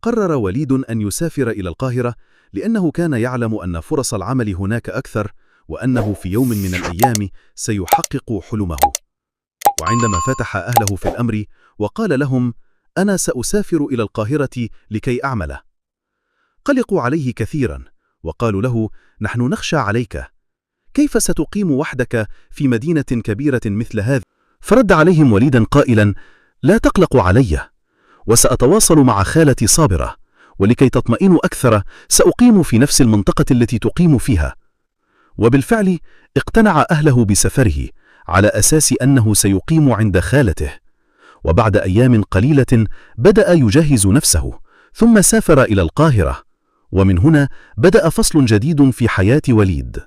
قرر وليد أن يسافر إلى القاهرة لأنه كان يعلم أن فرص العمل هناك أكثر، وأنه في يوم من الأيام سيحقق حلمه. وعندما فتح أهله في الأمر وقال لهم: أنا سأسافر إلى القاهرة لكي أعمل، قلقوا عليه كثيرا وقالوا له: نحن نخشى عليك، كيف ستقيم وحدك في مدينة كبيرة مثل هذه؟ فرد عليهم وليدا قائلا: لا تقلقوا علي، وسأتواصل مع خالتي صابرة، ولكي تطمئنوا أكثر سأقيم في نفس المنطقة التي تقيم فيها. وبالفعل اقتنع أهله بسفره على أساس أنه سيقيم عند خالته. وبعد أيام قليلة بدأ يجهز نفسه، ثم سافر إلى القاهرة. ومن هنا بدأ فصل جديد في حياة وليد.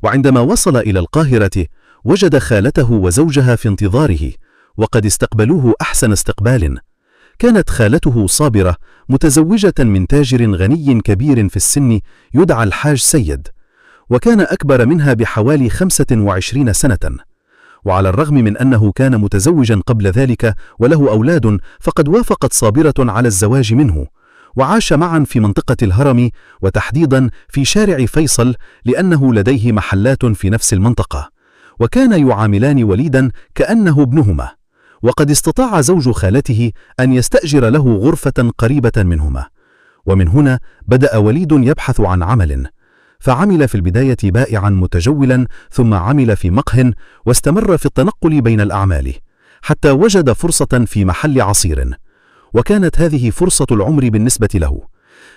وعندما وصل إلى القاهرة وجد خالته وزوجها في انتظاره، وقد استقبلوه أحسن استقبال. كانت خالته صابرة متزوجة من تاجر غني كبير في السن يدعى الحاج سيد، وكان أكبر منها بحوالي 25 سنة. وعلى الرغم من أنه كان متزوجا قبل ذلك وله أولاد، فقد وافقت صابرة على الزواج منه، وعاش معا في منطقة الهرم، وتحديدا في شارع فيصل، لأنه لديه محلات في نفس المنطقة، وكان يعاملان وليدا كأنه ابنهما. وقد استطاع زوج خالته أن يستأجر له غرفة قريبة منهما. ومن هنا بدأ وليد يبحث عن عمل، فعمل في البداية بائعا متجولا، ثم عمل في مقهى، واستمر في التنقل بين الأعمال حتى وجد فرصة في محل عصير، وكانت هذه فرصة العمر بالنسبة له،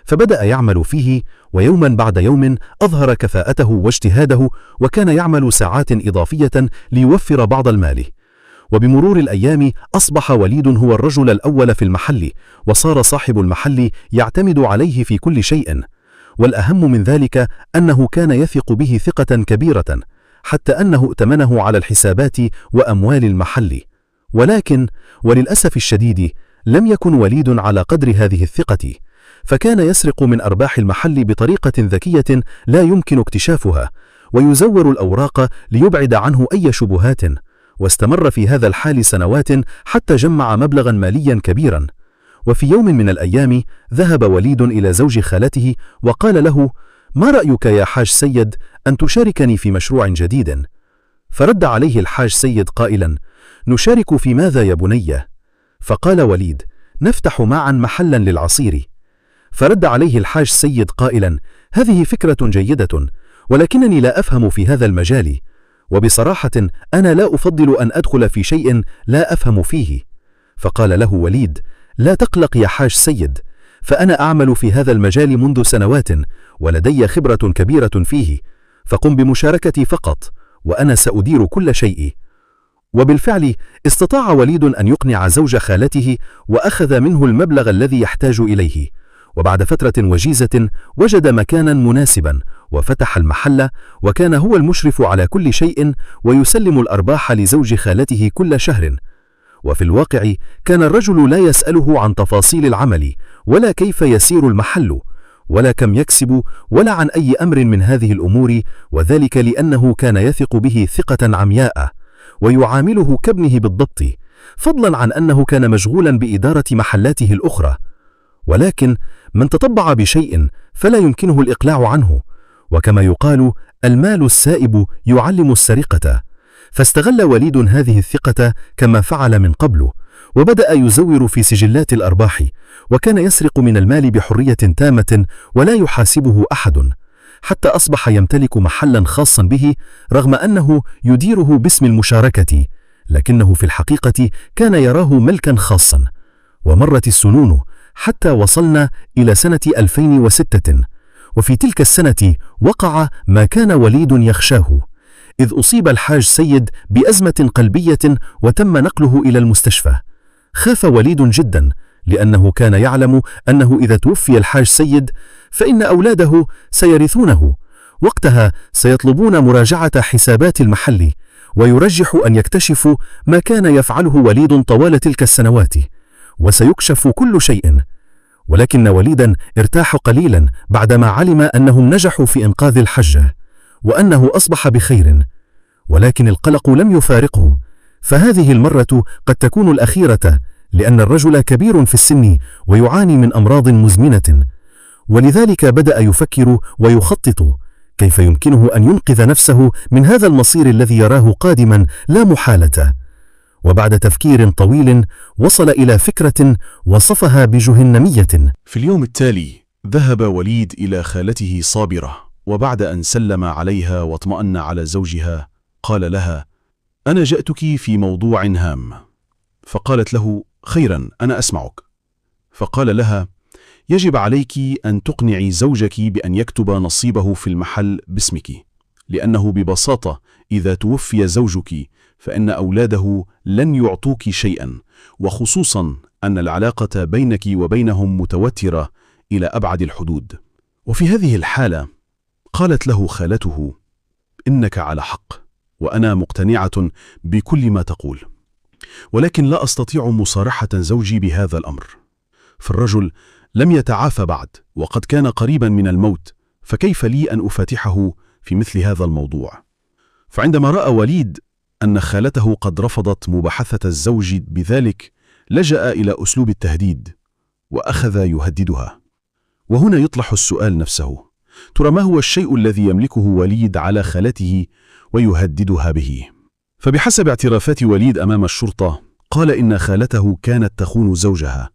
فبدأ يعمل فيه، ويوما بعد يوم أظهر كفاءته واجتهاده، وكان يعمل ساعات إضافية ليوفر بعض المال. وبمرور الأيام أصبح وليد هو الرجل الأول في المحل، وصار صاحب المحل يعتمد عليه في كل شيء. والأهم من ذلك أنه كان يثق به ثقة كبيرة، حتى أنه ائتمنه على الحسابات وأموال المحل. ولكن وللأسف الشديد لم يكن وليد على قدر هذه الثقة، فكان يسرق من أرباح المحل بطريقة ذكية لا يمكن اكتشافها، ويزور الأوراق ليبعد عنه أي شبهات. واستمر في هذا الحال سنوات حتى جمع مبلغا ماليا كبيرا. وفي يوم من الأيام ذهب وليد إلى زوج خالته وقال له: ما رأيك يا حاج سيد أن تشاركني في مشروع جديد؟ فرد عليه الحاج سيد قائلا: نشارك في ماذا يا بني؟ فقال وليد: نفتح معا محلا للعصير. فرد عليه الحاج سيد قائلا: هذه فكرة جيدة، ولكنني لا أفهم في هذا المجال، وبصراحة أنا لا أفضل أن أدخل في شيء لا أفهم فيه. فقال له وليد: لا تقلق يا حاج سيد، فأنا أعمل في هذا المجال منذ سنوات، ولدي خبرة كبيرة فيه، فقم بمشاركتي فقط، وأنا سأدير كل شيء. وبالفعل استطاع وليد أن يقنع زوج خالته، وأخذ منه المبلغ الذي يحتاج إليه. وبعد فترة وجيزة وجد مكانا مناسبا وفتح المحل، وكان هو المشرف على كل شيء، ويسلم الأرباح لزوج خالته كل شهر. وفي الواقع كان الرجل لا يسأله عن تفاصيل العمل، ولا كيف يسير المحل، ولا كم يكسب، ولا عن أي أمر من هذه الأمور، وذلك لأنه كان يثق به ثقة عمياء، ويعامله كابنه بالضبط، فضلا عن أنه كان مشغولا بإدارة محلاته الأخرى. ولكن من تطبع بشيء فلا يمكنه الإقلاع عنه، وكما يقال: المال السائب يعلم السرقة. فاستغل وليد هذه الثقة كما فعل من قبل، وبدأ يزور في سجلات الأرباح، وكان يسرق من المال بحرية تامة ولا يحاسبه أحد، حتى أصبح يمتلك محلا خاصا به، رغم أنه يديره باسم المشاركة، لكنه في الحقيقة كان يراه ملكا خاصا. ومرت السنون حتى وصلنا إلى سنة 2006، وفي تلك السنة وقع ما كان وليد يخشاه، إذ أصيب الحاج سيد بأزمة قلبية وتم نقله إلى المستشفى. خاف وليد جدا، لأنه كان يعلم أنه إذا توفي الحاج سيد فإن أولاده سيرثونه، وقتها سيطلبون مراجعة حسابات المحل، ويرجح أن يكتشفوا ما كان يفعله وليد طوال تلك السنوات، وسيكشف كل شيء. ولكن وليدا ارتاح قليلا بعدما علم أنهم نجحوا في إنقاذ الحجة، وأنه أصبح بخير. ولكن القلق لم يفارقه، فهذه المرة قد تكون الأخيرة، لأن الرجل كبير في السن ويعاني من أمراض مزمنة، ولذلك بدأ يفكر ويخطط كيف يمكنه أن ينقذ نفسه من هذا المصير الذي يراه قادما لا محالة. وبعد تفكير طويل وصل إلى فكرة وصفها بجهنمية. في اليوم التالي ذهب وليد إلى خالته صابرة، وبعد أن سلم عليها واطمأن على زوجها قال لها: أنا جئتك في موضوع هام. فقالت له: خيرا، أنا أسمعك. فقال لها: يجب عليك أن تقنعي زوجك بأن يكتب نصيبه في المحل باسمك، لأنه ببساطة إذا توفي زوجك فإن أولاده لن يعطوك شيئا، وخصوصا أن العلاقة بينك وبينهم متوترة إلى أبعد الحدود. وفي هذه الحالة قالت له خالته: إنك على حق، وأنا مقتنعة بكل ما تقول، ولكن لا أستطيع مصارحة زوجي بهذا الأمر، فالرجل لم يتعافى بعد وقد كان قريبا من الموت، فكيف لي أن أفاتحه في مثل هذا الموضوع؟ فعندما رأى وليد أن خالته قد رفضت مباحثة الزوج بذلك، لجأ إلى أسلوب التهديد وأخذ يهددها. وهنا يطرح السؤال نفسه: ترى ما هو الشيء الذي يملكه وليد على خالته ويهددها به؟ فبحسب اعترافات وليد أمام الشرطة قال إن خالته كانت تخون زوجها،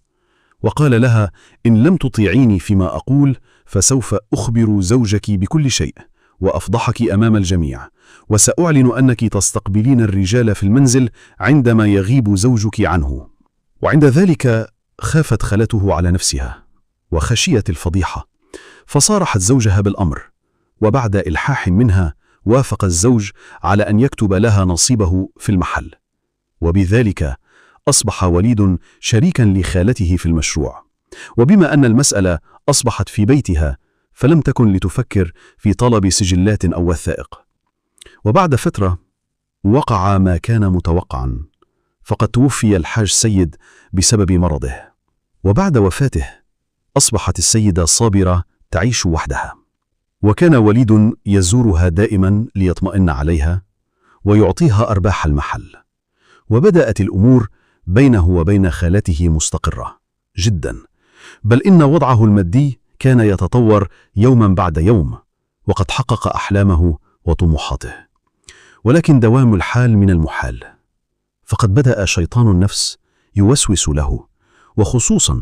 وقال لها: إن لم تطيعيني فيما أقول فسوف أخبر زوجك بكل شيء وأفضحك أمام الجميع، وسأعلن أنك تستقبلين الرجال في المنزل عندما يغيب زوجك عنه. وعند ذلك خافت خالته على نفسها وخشيت الفضيحة، فصارحت زوجها بالأمر، وبعد إلحاح منها وافق الزوج على أن يكتب لها نصيبه في المحل، وبذلك أصبح وليد شريكا لخالته في المشروع. وبما أن المسألة أصبحت في بيتها فلم تكن لتفكر في طلب سجلات أو وثائق. وبعد فترة وقع ما كان متوقعا، فقد توفي الحاج سيد بسبب مرضه، وبعد وفاته أصبحت السيدة صابرة تعيش وحدها، وكان وليد يزورها دائما ليطمئن عليها ويعطيها أرباح المحل. وبدأت الأمور بينه وبين خالته مستقرة جدا، بل إن وضعه المادي كان يتطور يوما بعد يوم، وقد حقق أحلامه وطموحاته. ولكن دوام الحال من المحال، فقد بدأ شيطان النفس يوسوس له، وخصوصا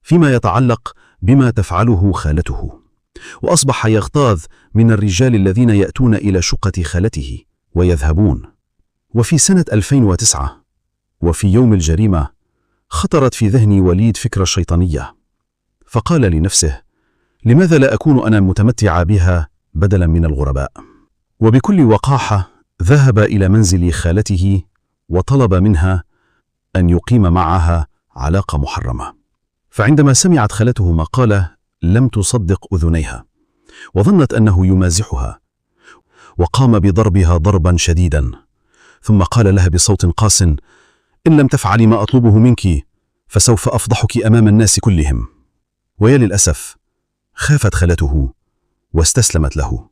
فيما يتعلق بما تفعله خالته، وأصبح يغتاظ من الرجال الذين يأتون إلى شقة خالته ويذهبون. وفي سنة 2009 وفي يوم الجريمة خطرت في ذهن وليد فكرة شيطانية، فقال لنفسه: لماذا لا أكون أنا متمتع بها بدلا من الغرباء؟ وبكل وقاحة ذهب إلى منزل خالته وطلب منها أن يقيم معها علاقة محرمة. فعندما سمعت خالته ما قال لم تصدق أذنيها، وظنت أنه يمازحها، وقام بضربها ضربا شديدا، ثم قال لها بصوت قاس: إن لم تفعلي ما أطلبه منك فسوف أفضحك أمام الناس كلهم. ويا للأسف خافت خالته واستسلمت له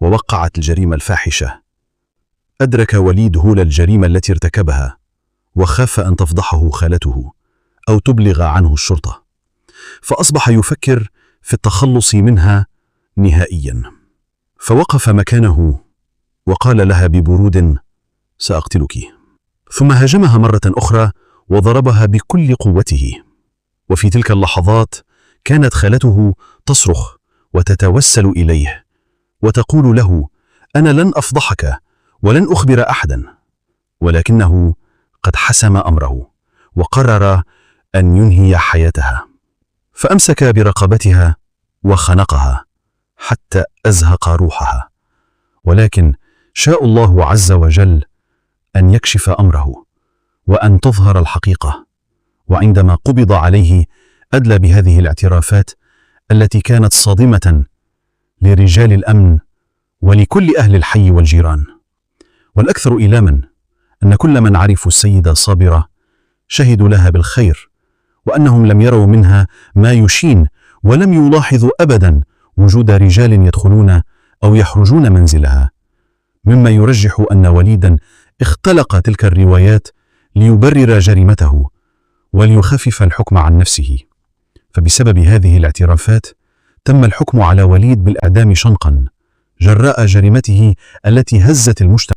ووقعت الجريمة الفاحشة. أدرك وليد هول الجريمة التي ارتكبها، وخاف أن تفضحه خالته أو تبلغ عنه الشرطة، فأصبح يفكر في التخلص منها نهائيا. فوقف مكانه وقال لها ببرود: سأقتلك. ثم هاجمها مرة أخرى وضربها بكل قوته. وفي تلك اللحظات كانت خالته تصرخ وتتوسل إليه وتقول له: أنا لن أفضحك ولن أخبر أحدا. ولكنه قد حسم أمره وقرر أن ينهي حياتها، فأمسك برقبتها وخنقها حتى أزهق روحها. ولكن شاء الله عز وجل أن يكشف أمره وأن تظهر الحقيقة. وعندما قبض عليه أدلى بهذه الاعترافات التي كانت صادمة لرجال الأمن ولكل أهل الحي والجيران. والأكثر إيلاما أن كل من عرفوا السيدة صابرة شهدوا لها بالخير، وأنهم لم يروا منها ما يشين، ولم يلاحظوا أبدا وجود رجال يدخلون أو يخرجون منزلها، مما يرجح أن وليدا اختلق تلك الروايات ليبرر جريمته، وليخفف الحكم عن نفسه. فبسبب هذه الاعترافات تم الحكم على وليد بالإعدام شنقا جراء جريمته التي هزت المجتمع.